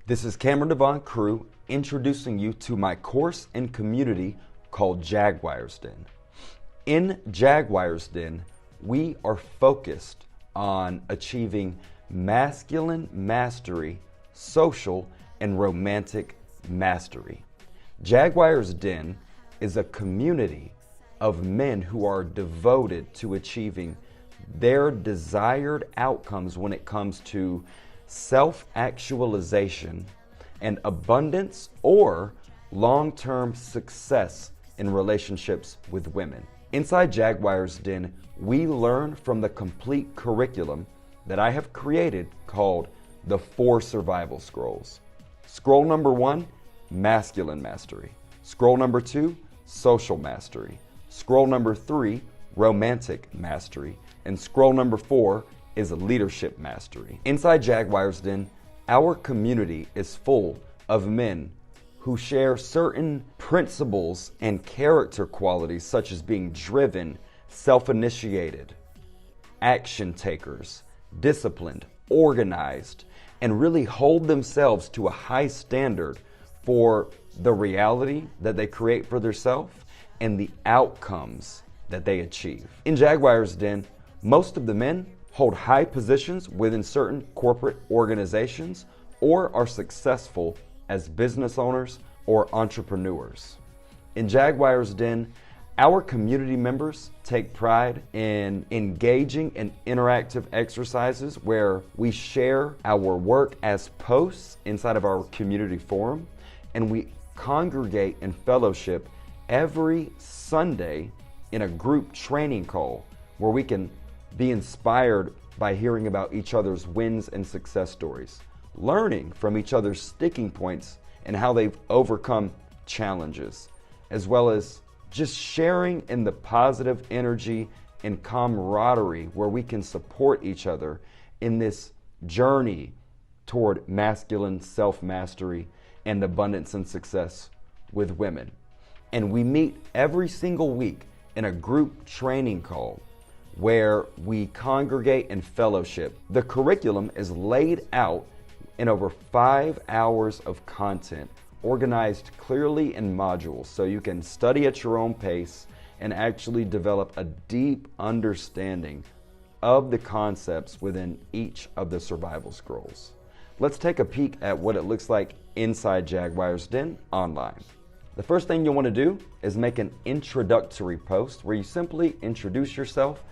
This is Cameron Devon Crew introducing you to my course and community called Jaguar's Den. In Jaguar's Den, we are focused on achieving masculine mastery, social and romantic mastery. Jaguar's Den is a community of men who are devoted to achieving their desired outcomes when it comes to self-actualization and abundance or long-term success in relationships with women. Inside Jaguar's Den, we learn from the complete curriculum that I have created called the 4 Survival Scrolls. Scroll number 1, masculine mastery. Scroll number 2, social mastery. Scroll number 3, romantic mastery. And scroll number 4 is leadership mastery. Inside Jaguar's Den, our community is full of men who share certain principles and character qualities such as being driven, self-initiated, action takers, disciplined, organized, and really hold themselves to a high standard for the reality that they create for themselves and the outcomes that they achieve. In Jaguar's Den, most of the men hold high positions within certain corporate organizations or are successful as business owners or entrepreneurs. In Jaguar's Den, our community members take pride in engaging in interactive exercises where we share our work as posts inside of our community forum, and we congregate in fellowship every Sunday in a group training call where we can be inspired by hearing about each other's wins and success stories, learning from each other's sticking points and how they've overcome challenges, as well as just sharing in the positive energy and camaraderie where we can support each other in this journey toward masculine self-mastery and abundance and success with women. And we meet every single week in a group training call where we congregate in fellowship. The curriculum is laid out in over 5 hours of content, organized clearly in modules so you can study at your own pace and actually develop a deep understanding of the concepts within each of the survival scrolls. Let's take a peek at what it looks like inside Jaguar's Den online. The first thing you'll want to do is make an introductory post where you simply introduce yourself,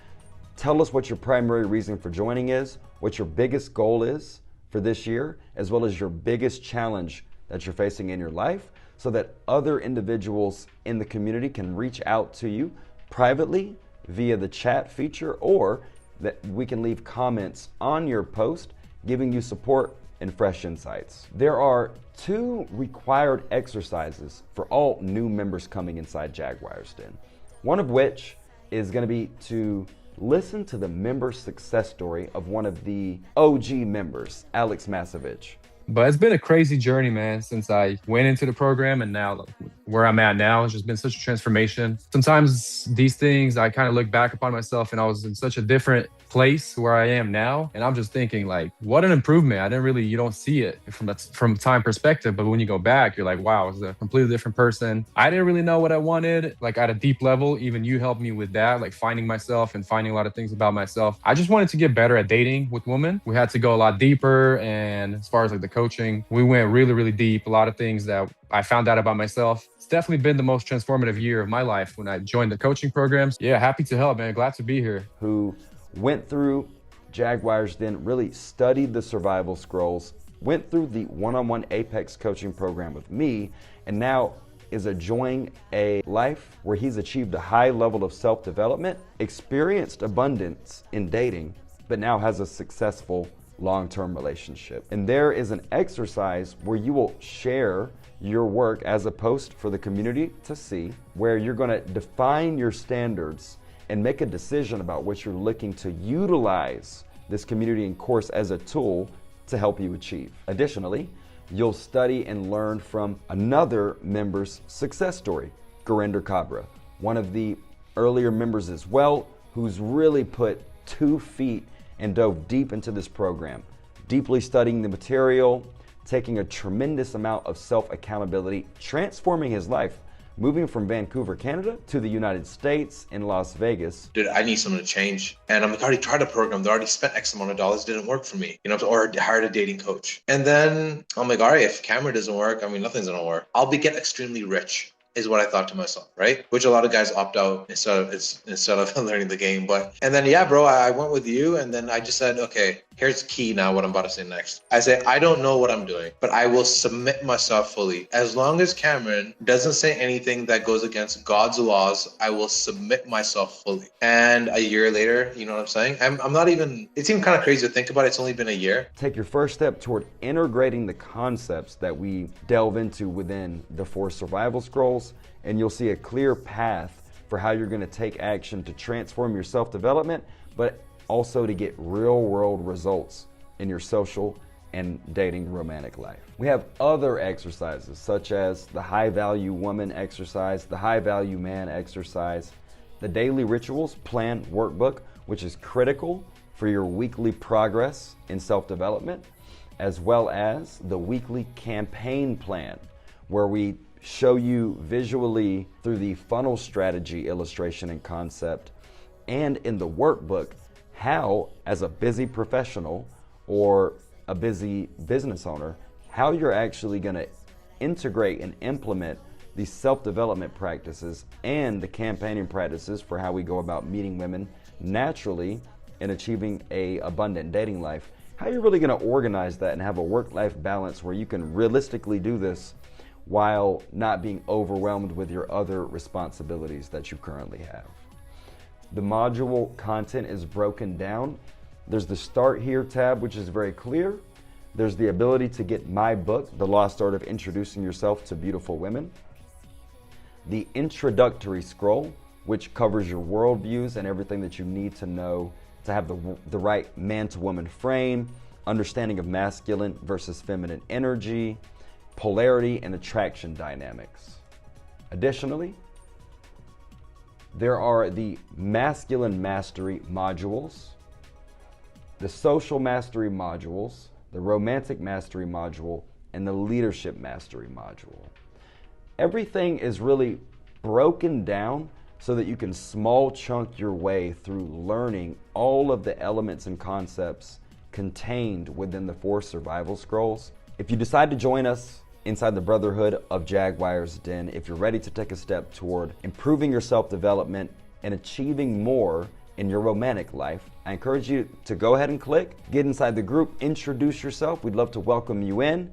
tell us what your primary reason for joining is, what your biggest goal is for this year, as well as your biggest challenge that you're facing in your life, so that other individuals in the community can reach out to you privately via the chat feature, or that we can leave comments on your post giving you support and fresh insights. There are 2 required exercises for all new members coming inside Jaguar's Den. One of which is going to be to listen to the member success story of one of the OG members, Alex Masovich. But it's been a crazy journey, man, since I went into the program and now where I'm at now. It's just been such a transformation. Sometimes these things, I kind of look back upon myself and I was in such a different place where I am now. And I'm just thinking like, what an improvement. You don't see it from time perspective. But when you go back, you're like, wow, I was a completely different person. I didn't really know what I wanted, like at a deep level. Even you helped me with that, like finding myself and finding a lot of things about myself. I just wanted to get better at dating with women. We had to go a lot deeper. And as far as like the coaching, we went really, really deep. A lot of things that I found out about myself. It's definitely been the most transformative year of my life when I joined the coaching programs. Yeah, happy to help, man. Glad to be here. Who went through Jaguar's Den, really studied the survival scrolls, went through the one-on-one Apex coaching program with me, and now is enjoying a life where he's achieved a high level of self-development, experienced abundance in dating, but now has a successful long-term relationship. And there is an exercise where you will share your work as a post for the community to see, where you're going to define your standards and make a decision about what you're looking to utilize this community and course as a tool to help you achieve. Additionally, you'll study and learn from another member's success story, Gurinder Kabra, one of the earlier members as well, who's really put 2 feet and dove deep into this program, deeply studying the material, taking a tremendous amount of self-accountability, transforming his life, moving from Vancouver, Canada to the United States in Las Vegas. Dude, I need something to change. And I'm like, I already tried a program. They already spent X amount of dollars. Didn't work for me. You know, or hired a dating coach. And then I'm like, all right, if camera doesn't work, I mean, nothing's going to work. I'll get extremely rich, is what I thought to myself, right? Which a lot of guys opt out instead of learning the game. And then, yeah, bro, I went with you. And then I just said, okay, here's key now, what I'm about to say next. I say, I don't know what I'm doing, but I will submit myself fully. As long as Cameron doesn't say anything that goes against God's laws, I will submit myself fully. And a year later, you know what I'm saying? I'm not even, it seemed kind of crazy to think about. It's only been a year. Take your first step toward integrating the concepts that we delve into within the 4 survival scrolls, and you'll see a clear path for how you're going to take action to transform your self-development, but also to get real-world results in your social and dating romantic life. We have other exercises such as the high-value woman exercise, the high-value man exercise, the daily rituals plan workbook, which is critical for your weekly progress in self-development, as well as the weekly campaign plan, where we show you visually through the funnel strategy illustration and concept, and in the workbook, how, as a busy professional or a busy business owner, how you're actually going to integrate and implement these self-development practices and the campaigning practices for how we go about meeting women naturally and achieving a abundant dating life. How you're really going to organize that and have a work-life balance where you can realistically do this while not being overwhelmed with your other responsibilities that you currently have. The module content is broken down. There's the Start Here tab, which is very clear. There's the ability to get my book, The Lost Art of Introducing Yourself to Beautiful Women. The introductory scroll, which covers your worldviews and everything that you need to know to have the right man-to-woman frame, understanding of masculine versus feminine energy, polarity and attraction dynamics. Additionally, there are the masculine mastery modules, the social mastery modules, the romantic mastery module, and the leadership mastery module. Everything is really broken down so that you can small chunk your way through learning all of the elements and concepts contained within the 4 survival scrolls. If you decide to join us inside the Brotherhood of Jaguar's Den, if you're ready to take a step toward improving your self-development and achieving more in your romantic life, I encourage you to go ahead and click, get inside the group, introduce yourself. We'd love to welcome you in.